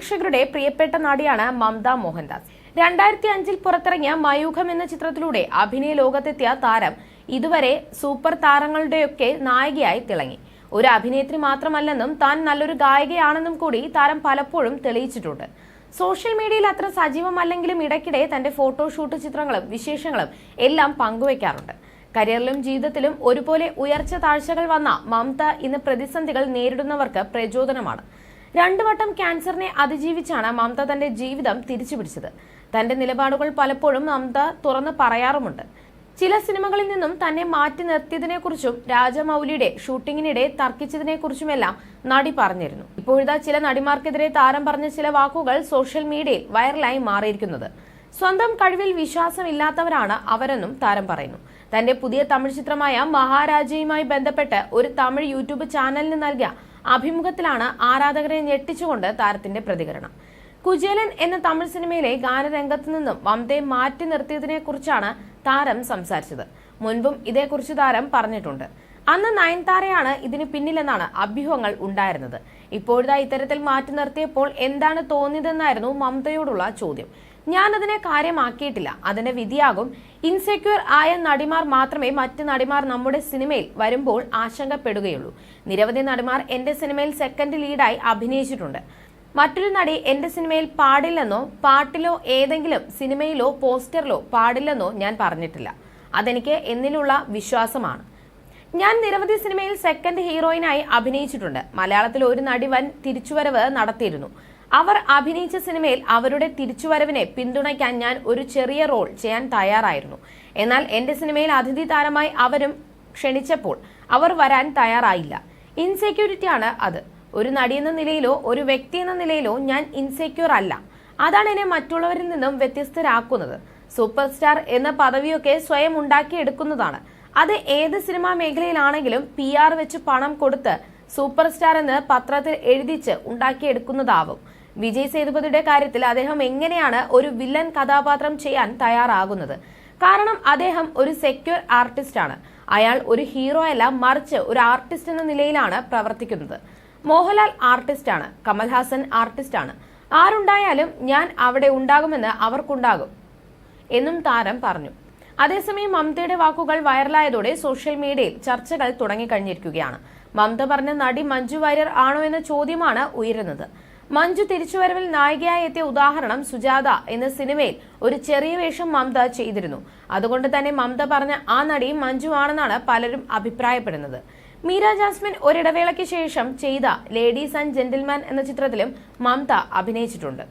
പ്രേക്ഷകരുടെ പ്രിയപ്പെട്ട നടിയാണ് മമത മോഹൻദാസ്. 2005 പുറത്തിറങ്ങിയ മയൂഖം എന്ന ചിത്രത്തിലൂടെ അഭിനയ ലോകത്തെത്തിയ താരം ഇതുവരെ സൂപ്പർ താരങ്ങളുടെയൊക്കെ നായികയായി തിളങ്ങി. ഒരു അഭിനേത്രി മാത്രമല്ലെന്നും താൻ നല്ലൊരു ഗായികയാണെന്നും കൂടി താരം പലപ്പോഴും തെളിയിച്ചിട്ടുണ്ട്. സോഷ്യൽ മീഡിയയിൽ അത്ര സജീവമല്ലെങ്കിലും ഇടയ്ക്കിടെ തന്റെ ഫോട്ടോഷൂട്ട് ചിത്രങ്ങളും വിശേഷങ്ങളും എല്ലാം പങ്കുവയ്ക്കാറുണ്ട്. കരിയറിലും ജീവിതത്തിലും ഒരുപോലെ ഉയർച്ച താഴ്ചകൾ വന്ന മമത ഇന്ന് പ്രതിസന്ധികൾ നേരിടുന്നവർക്ക് പ്രചോദനമാണ്. 2 വട്ടം ക്യാൻസറിനെ അതിജീവിച്ചാണ് മമത തന്റെ ജീവിതം തിരിച്ചുപിടിച്ചത്. തന്റെ നിലപാടുകൾ പലപ്പോഴും മമത തുറന്ന് പറയാറുമുണ്ട്. ചില സിനിമകളിൽ നിന്നും തന്നെ മാറ്റി നിർത്തിയതിനെക്കുറിച്ചും രാജമൗലിയുടെ ഷൂട്ടിങ്ങിനിടെ തർക്കിച്ചതിനെക്കുറിച്ചുമെല്ലാം നടി പറഞ്ഞിരുന്നു. ഇപ്പോഴത്തെ ചില നടിമാർക്കെതിരെ താരം പറഞ്ഞ ചില വാക്കുകൾ സോഷ്യൽ മീഡിയയിൽ വൈറലായി മാറിയിരിക്കുന്നത്. സ്വന്തം കഴിവിൽ വിശ്വാസമില്ലാത്തവരാണ് അവരെന്നും താരം പറയുന്നു. തന്റെ പുതിയ തമിഴ് ചിത്രമായ മഹാരാജയുമായി ബന്ധപ്പെട്ട് ഒരു തമിഴ് യൂട്യൂബ് ചാനലിന് നൽകിയ അഭിമുഖത്തിലാണ് ആരാധകരെ ഞെട്ടിച്ചുകൊണ്ട് താരത്തിന്റെ പ്രതികരണം. കുചേലൻ എന്ന തമിഴ് സിനിമയിലെ ഗാനരംഗത്ത് നിന്നും മമതയെ മാറ്റി നിർത്തിയതിനെ കുറിച്ചാണ് താരം സംസാരിച്ചത്. മുൻപും ഇതേക്കുറിച്ച് താരം പറഞ്ഞിട്ടുണ്ട്. അന്ന് നയൻതാരയാണ് ഇതിന് പിന്നിലെന്നാണ് അഭ്യൂഹങ്ങൾ ഉണ്ടായിരുന്നത്. ഇപ്പോഴത്തെ ഇത്തരത്തിൽ മാറ്റി നിർത്തിയപ്പോൾ എന്താണ് തോന്നിയതെന്നായിരുന്നു മമതയോടുള്ള ചോദ്യം. ഞാനതിനെ കാര്യമാക്കിയിട്ടില്ല, അതിന്റെ വിധിയാകും. ഇൻസെക്യൂർ ആയ നടിമാർ മാത്രമേ മറ്റ് നടിമാർ നമ്മുടെ സിനിമയിൽ വരുമ്പോൾ ആശങ്കപ്പെടുകയുള്ളൂ. നിരവധി നടിമാർ എന്റെ സിനിമയിൽ സെക്കൻഡ് ലീഡായി അഭിനയിച്ചിട്ടുണ്ട്. മറ്റൊരു നടി എന്റെ സിനിമയിൽ പാടില്ലെന്നോ പാട്ടിലോ ഏതെങ്കിലും സിനിമയിലോ പോസ്റ്ററിലോ പാടില്ലെന്നോ ഞാൻ പറഞ്ഞിട്ടില്ല. അതെനിക്ക് എന്നിലുള്ള വിശ്വാസമാണ്. ഞാൻ നിരവധി സിനിമയിൽ സെക്കൻഡ് ഹീറോയിനായി അഭിനയിച്ചിട്ടുണ്ട്. മലയാളത്തിൽ ഒരു നടി വൻ തിരിച്ചുവരവ് നടത്തിയിരുന്നു. അവർ അഭിനയിച്ച സിനിമയിൽ അവരുടെ തിരിച്ചുവരവിനെ പിന്തുണയ്ക്കാൻ ഞാൻ ഒരു ചെറിയ റോൾ ചെയ്യാൻ തയ്യാറായിരുന്നു. എന്നാൽ എന്റെ സിനിമയിൽ അതിഥി താരമായി അവരും ക്ഷണിച്ചപ്പോൾ അവർ വരാൻ തയ്യാറായില്ല. ഇൻസെക്യൂരിറ്റിയാണ് അത്. ഒരു നടിയെന്ന നിലയിലോ ഒരു വ്യക്തി എന്ന നിലയിലോ ഞാൻ ഇൻസെക്യൂർ അല്ല. അതാണ് എന്നെ മറ്റുള്ളവരിൽ നിന്നും വ്യത്യസ്തരാക്കുന്നത്. സൂപ്പർ സ്റ്റാർ എന്ന പദവിയൊക്കെ സ്വയം ഉണ്ടാക്കിയെടുക്കുന്നതാണ്. അത് ഏത് സിനിമാ മേഖലയിലാണെങ്കിലും PR വെച്ച് പണം കൊടുത്ത് സൂപ്പർ സ്റ്റാർ എന്ന് പത്രത്തിൽ എഴുതിച്ച് ഉണ്ടാക്കിയെടുക്കുന്നതാവും. വിജയ് സേതുപതിയുടെ കാര്യത്തിൽ അദ്ദേഹം എങ്ങനെയാണ് ഒരു വില്ലൻ കഥാപാത്രം ചെയ്യാൻ തയ്യാറാകുന്നത്? കാരണം അദ്ദേഹം ഒരു സെക്യൂർ ആർട്ടിസ്റ്റ് ആണ്. അയാൾ ഒരു ഹീറോ അല്ല, മറിച്ച് ഒരു ആർട്ടിസ്റ്റ് എന്ന നിലയിലാണ് പ്രവർത്തിക്കുന്നത്. മോഹൻലാൽ ആർട്ടിസ്റ്റ് ആണ്, കമൽഹാസൻ ആർട്ടിസ്റ്റ് ആണ്. ആരുണ്ടായാലും ഞാൻ അവിടെ ഉണ്ടാകുമെന്ന് അവർക്കുണ്ടാകും എന്നും താരം പറഞ്ഞു. അതേസമയം മമതയുടെ വാക്കുകൾ വൈറലായതോടെ സോഷ്യൽ മീഡിയയിൽ ചർച്ചകൾ തുടങ്ങിക്കഴിഞ്ഞിരിക്കുകയാണ്. മമത പറഞ്ഞ നടി മഞ്ജു വാര്യർ ആണോ എന്ന ചോദ്യമാണ് ഉയരുന്നത്. മഞ്ജു തിരിച്ചുവരവിൽ നായികയായി എത്തിയ ഉദാഹരണം സുജാത എന്ന സിനിമയിൽ ഒരു ചെറിയ വേഷം മമത ചെയ്തിരുന്നു. അതുകൊണ്ട് തന്നെ മമത പറഞ്ഞ ആ നടി മഞ്ജു ആണെന്നാണ് പലരും അഭിപ്രായപ്പെടുന്നത്. മീര ജാസ്മിൻ ഒരിടവേളയ്ക്ക് ശേഷം ചെയ്ത ലേഡീസ് ആൻഡ് ജെന്റിൽമാൻ എന്ന ചിത്രത്തിലും മമത അഭിനയിച്ചിട്ടുണ്ട്.